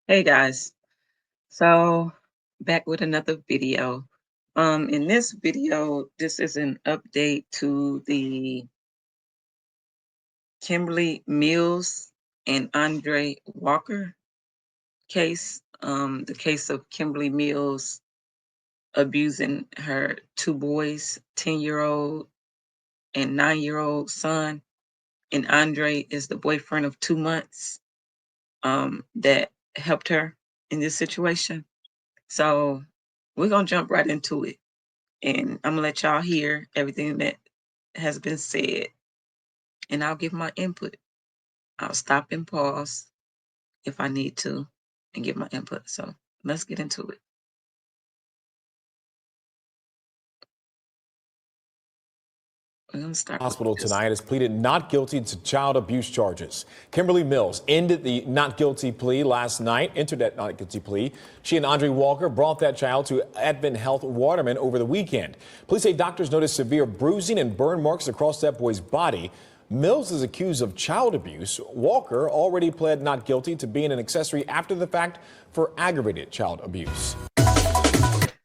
Hey guys, so back with another video. In this video, this is an update to the Kimberly Mills and Andre Walker case. The case of Kimberly Mills abusing her two boys, 10-year-old and 9-year-old son, and Andre is the boyfriend of 2 months that helped her in this situation. So we're gonna jump right into it. And I'm gonna let y'all hear everything that has been said, and I'll give my input. I'll stop and pause if I need to and give my input. So let's get into it. We're gonna start with Hospital this. tonight has pleaded not guilty to child abuse charges. Kimberly Mills ended the not guilty plea last night, entered that not guilty plea. She and Andre Walker brought that child to Advent Health Waterman over the weekend. Police say doctors noticed severe bruising and burn marks across that boy's body. Mills is accused of child abuse. Walker already pled not guilty to being an accessory after the fact for aggravated child abuse.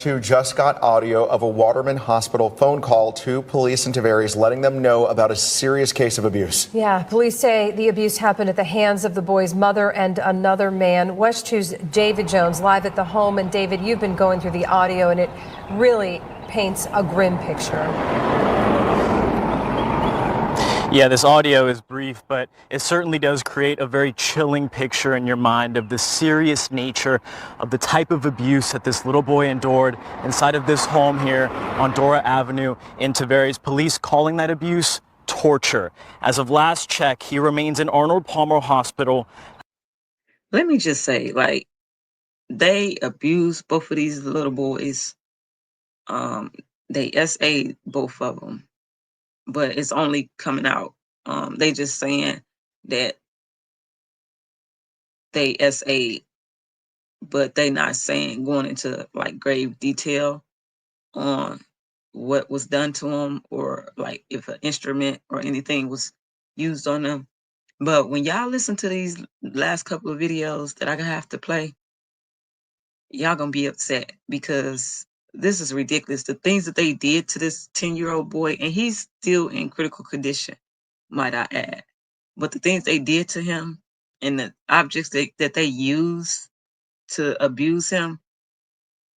Who just got audio of a Waterman Hospital phone call to police in Tavares letting them know about a serious case of abuse. Yeah, police say the abuse happened at the hands of the boy's mother and another man. West 2's David Jones live at the home. And David, you've been going through the audio and it really paints a grim picture. Yeah, this audio is brief, but it certainly does create a very chilling picture in your mind of the serious nature of the type of abuse that this little boy endured inside of this home here on Dora Avenue in Tavares. Police calling that abuse torture. As of last check, he remains in Arnold Palmer Hospital. Let me just say, like, they abused both of these little boys. They SA'd both of them, but it's only coming out. They just saying that they SA'd, but they not saying going into like grave detail on what was done to them or like if an instrument or anything was used on them. But when y'all listen to these last couple of videos that I gonna have to play, y'all gonna be upset because this is ridiculous. The things that they did to this 10-year-old boy, and he's still in critical condition, might I add. But the things they did to him and the objects that they use to abuse him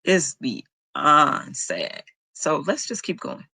is beyond sad. So let's just keep going.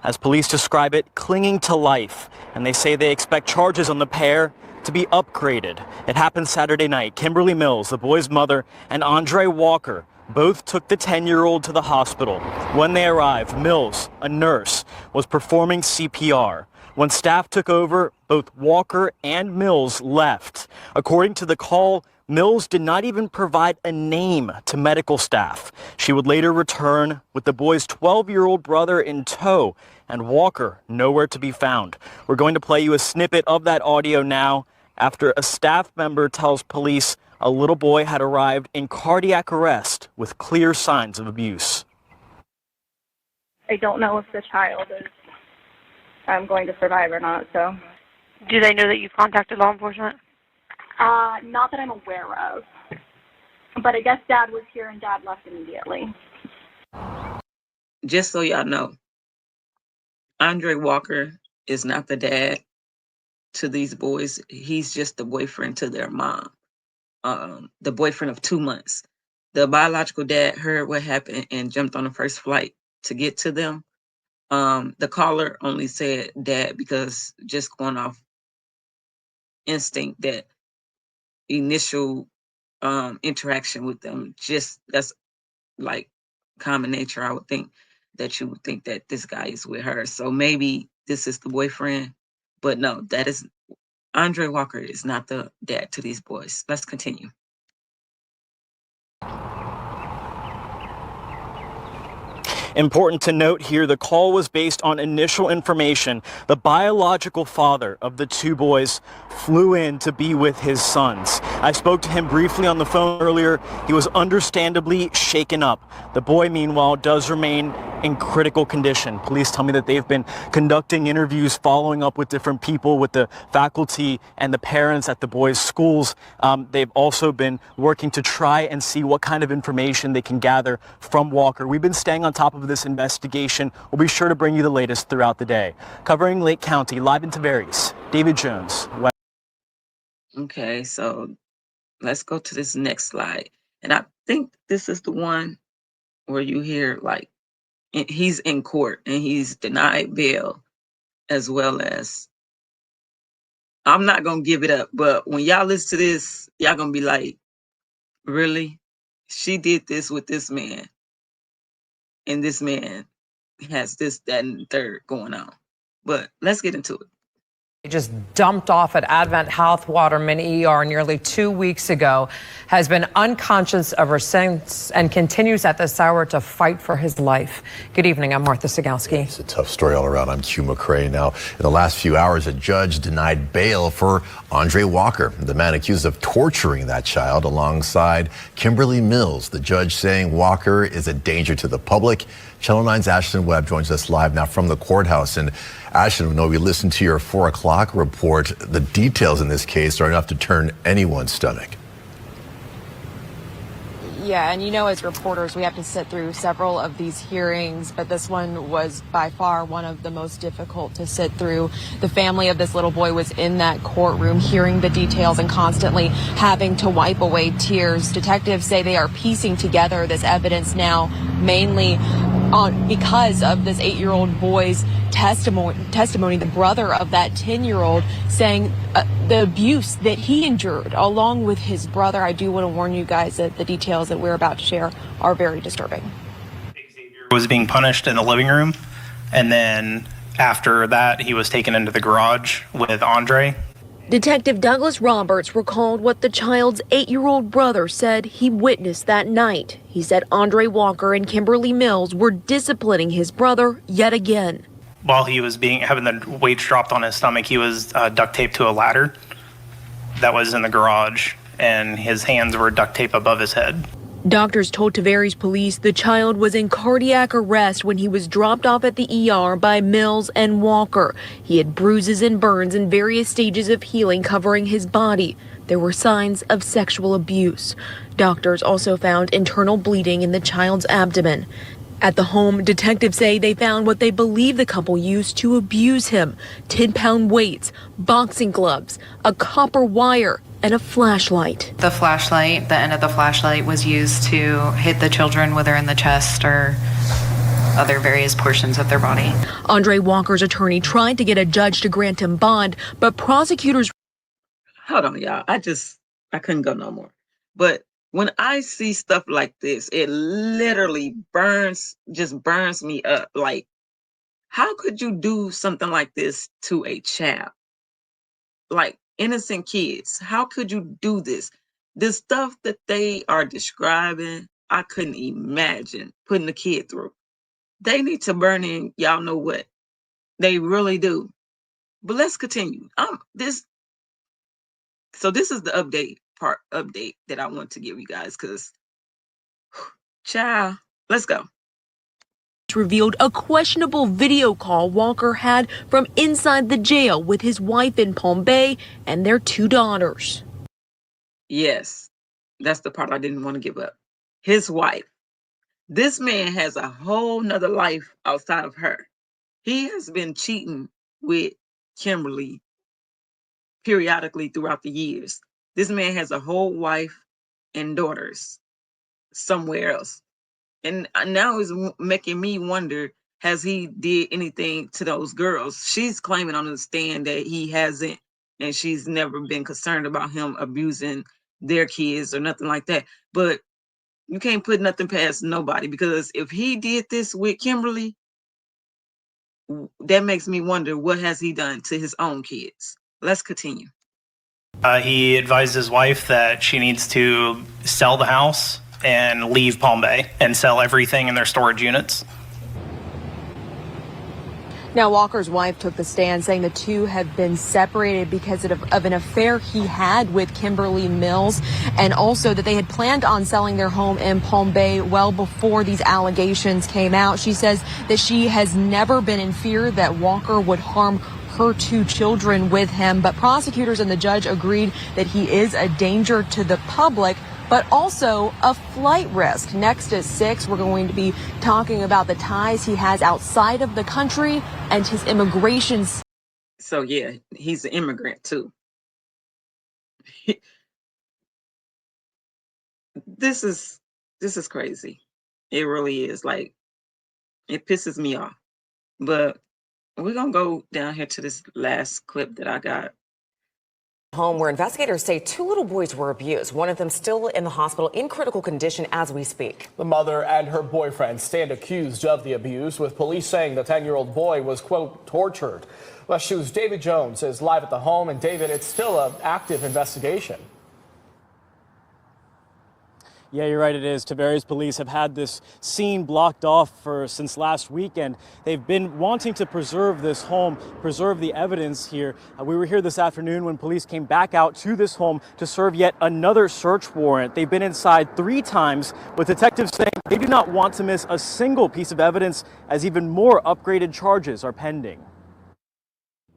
As police describe it, clinging to life, and they say they expect charges on the pair to be upgraded. It happened Saturday night. Kimberly Mills, the boy's mother, and Andre Walker both took the 10-year-old to the hospital. When they arrived, Mills, a nurse, was performing CPR. When staff took over, both Walker and Mills left. According to the call, Mills did not even provide a name to medical staff. She would later return with the boy's 12-year-old brother in tow, and Walker nowhere to be found. We're going to play you a snippet of that audio now after a staff member tells police a little boy had arrived in cardiac arrest with clear signs of abuse. I don't know if the child is going to survive or not, so. Do they know that you've contacted law enforcement? Not that I'm aware of. But I guess Dad was here and Dad left immediately. Just so y'all know, Andre Walker is not the dad to these boys. He's just the boyfriend to their mom, the boyfriend of 2 months. The biological dad heard what happened and jumped on the first flight to get to them. The caller only said dad because just going off instinct that initial interaction with them, just that's like common nature. I would think that you would think that this guy is with her. So maybe this is the boyfriend, but no, that is Andre Walker is not the dad to these boys. Let's continue. Important to note here, the call was based on initial information. The biological father of the two boys flew in to be with his sons. I spoke to him briefly on the phone earlier. He was understandably shaken up. The boy, meanwhile, does remain in critical condition. Police tell me that they've been conducting interviews, following up with different people, with the faculty and the parents at the boys' schools. They've also been working to try and see what kind of information they can gather from Walker. We've been staying on top of this investigation. We'll be sure to bring you the latest throughout the day. Covering Lake County, live in Tavares, David Jones. Okay, so let's go to this next slide. And I think this is the one where you hear like he's in court and he's denied bail, as well as, I'm not gonna give it up, but when y'all listen to this, y'all gonna be like, really? She did this with this man, and this man has this, that, and the third going on. But let's get into it. Just dumped off at Advent Health Waterman ER nearly 2 weeks ago, has been unconscious ever since and continues at this hour to fight for his life. Good evening, I'm Martha Sigalski. It's a tough story all around. I'm Hugh McCrae. Now, in the last few hours, a judge denied bail for Andre Walker, the man accused of torturing that child alongside Kimberly Mills. The judge saying Walker is a danger to the public. Channel 9's Ashlyn Webb joins us live now from the courthouse. And Ashlyn, we know we listened to your 4 o'clock report. The details in this case are enough to turn anyone's stomach. Yeah, and you know, as reporters, we have to sit through several of these hearings, but this one was by far one of the most difficult to sit through. The family of this little boy was in that courtroom hearing the details and constantly having to wipe away tears. Detectives say they are piecing together this evidence now, mainly because of this 8-year-old boy's testimony, the brother of that 10-year-old saying the abuse that he endured along with his brother. I do want to warn you guys that the details that we're about to share are very disturbing. Xavier was being punished in the living room, and then after that he was taken into the garage with Andre. Detective Douglas Roberts recalled what the child's 8-year-old brother said he witnessed that night. He said Andre Walker and Kimberly Mills were disciplining his brother yet again. While he was having the weights dropped on his stomach, he was duct taped to a ladder that was in the garage, and his hands were duct taped above his head. Doctors told Tavares police the child was in cardiac arrest when he was dropped off at the ER by Mills and Walker. He had bruises and burns in various stages of healing covering his body. There were signs of sexual abuse. Doctors also found internal bleeding in the child's abdomen. At the home, detectives say they found what they believe the couple used to abuse him: 10-pound weights, boxing gloves, a copper wire, and a flashlight. The flashlight, the end of the flashlight was used to hit the children, whether in the chest or other various portions of their body. Andre Walker's attorney tried to get a judge to grant him bond, but prosecutors... Hold on, y'all. I couldn't go no more. But when I see stuff like this, it literally burns me up. Like, how could you do something like this to a child? Like, innocent kids, how could you do this? The stuff that they are describing, I couldn't imagine putting a kid through. They need to burn in, y'all know what? They really do. But let's continue. So this is the update that I want to give you guys, because child, let's go. Revealed a questionable video call Walker had from inside the jail with his wife in Palm Bay and their 2 daughters. Yes, that's the part I didn't want to give up. His wife. This man has a whole nother life outside of her. He has been cheating with Kimberly periodically throughout the years. This man has a whole wife and daughters somewhere else. And now it's making me wonder, has he did anything to those girls? She's claiming on the stand that he hasn't, and she's never been concerned about him abusing their kids or nothing like that. But you can't put nothing past nobody, because if he did this with Kimberly, that makes me wonder, what has he done to his own kids? Let's continue. He advised his wife that she needs to sell the house and leave Palm Bay and sell everything in their storage units. Now, Walker's wife took the stand saying the two have been separated because of an affair he had with Kimberly Mills, and also that they had planned on selling their home in Palm Bay well before these allegations came out. She says that she has never been in fear that Walker would harm her two children with him, but prosecutors and the judge agreed that he is a danger to the public, but also a flight risk. Next at 6, we're going to be talking about the ties he has outside of the country and his immigration. So yeah, he's an immigrant too. This is crazy. It really is. Like, it pisses me off. But we're gonna go down here to this last clip that I got. Home where investigators say 2 little boys were abused. One of them still in the hospital in critical condition as we speak. The mother and her boyfriend stand accused of the abuse, with police saying the 10-year-old boy was, quote, tortured. West 2's David Jones is live at the home. And David, it's still an active investigation. Yeah, you're right, it is. Tavares police have had this scene blocked off since last weekend. They've been wanting to preserve this home, preserve the evidence here. We were here this afternoon when police came back out to this home to serve yet another search warrant. They've been inside 3 times, with detectives saying they do not want to miss a single piece of evidence, as even more upgraded charges are pending.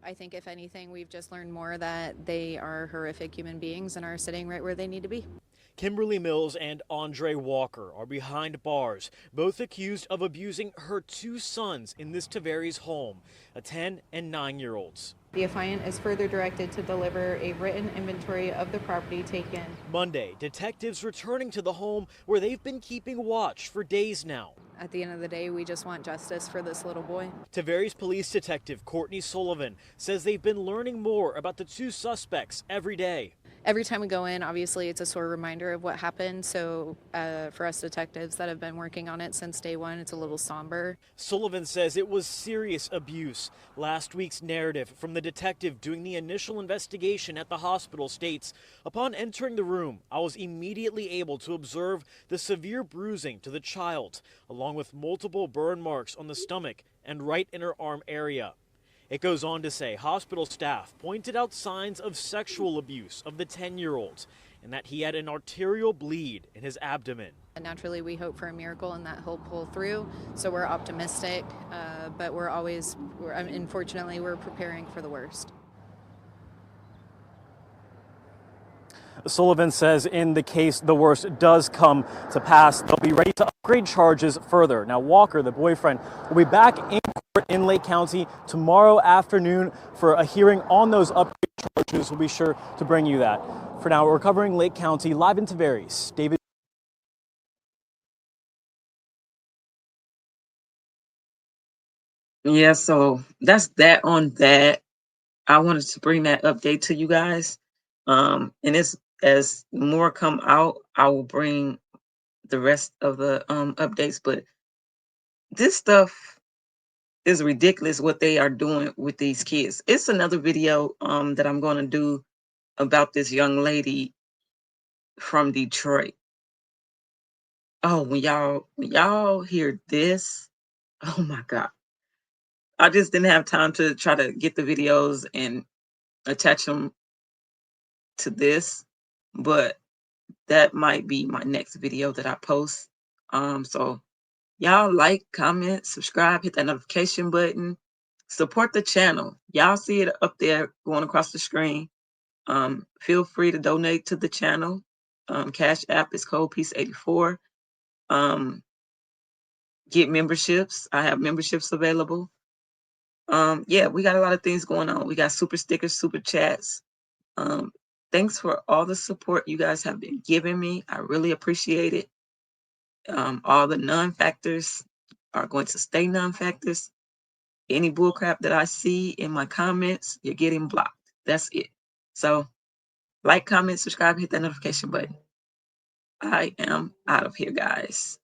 I think if anything, we've just learned more that they are horrific human beings and are sitting right where they need to be. Kimberly Mills and Andre Walker are behind bars, both accused of abusing her 2 sons in this Tavares home, a 10 and 9-year-olds. The affiant is further directed to deliver a written inventory of the property taken. Monday, detectives returning to the home where they've been keeping watch for days now. At the end of the day, we just want justice for this little boy. Tavares Police Detective Courtney Sullivan says they've been learning more about the 2 suspects every day. Every time we go in, obviously, it's a sore reminder of what happened. So for us detectives that have been working on it since day one, it's a little somber. Sullivan says it was serious abuse. Last week's narrative from the detective doing the initial investigation at the hospital states, upon entering the room, I was immediately able to observe the severe bruising to the child, along with multiple burn marks on the stomach and right inner arm area. It goes on to say hospital staff pointed out signs of sexual abuse of the 10-year-old and that he had an arterial bleed in his abdomen. Naturally, we hope for a miracle and that he'll pull through, so we're optimistic, but unfortunately, we're preparing for the worst. Sullivan says in the case the worst does come to pass, they'll be ready to upgrade charges further. Now, Walker, the boyfriend, will be back in court in Lake County tomorrow afternoon for a hearing on those upgrade charges. We'll be sure to bring you that. For now, we're covering Lake County live in Tavares. David. Yeah, so that's that on that. I wanted to bring that update to you guys. And it's as more come out, I will bring the rest of the updates. But this stuff is ridiculous what they are doing with these kids. It's another video that I'm going to do about this young lady from Detroit. Oh, when y'all hear this, oh my God. I just didn't have time to try to get the videos and attach them to this, but that might be my next video that I post. So y'all like, comment, subscribe, hit that notification button, support the channel. Y'all see it up there going across the screen. Feel free to donate to the channel. Cash App is code Peace84. Get memberships. I have memberships available. Yeah, we got a lot of things going on. We got super stickers, super chats. Thanks for all the support you guys have been giving me. I really appreciate it. All the non-factors are going to stay non-factors. Any bullcrap that I see in my comments, you're getting blocked. That's it. So like, comment, subscribe, hit that notification button. I am out of here, guys.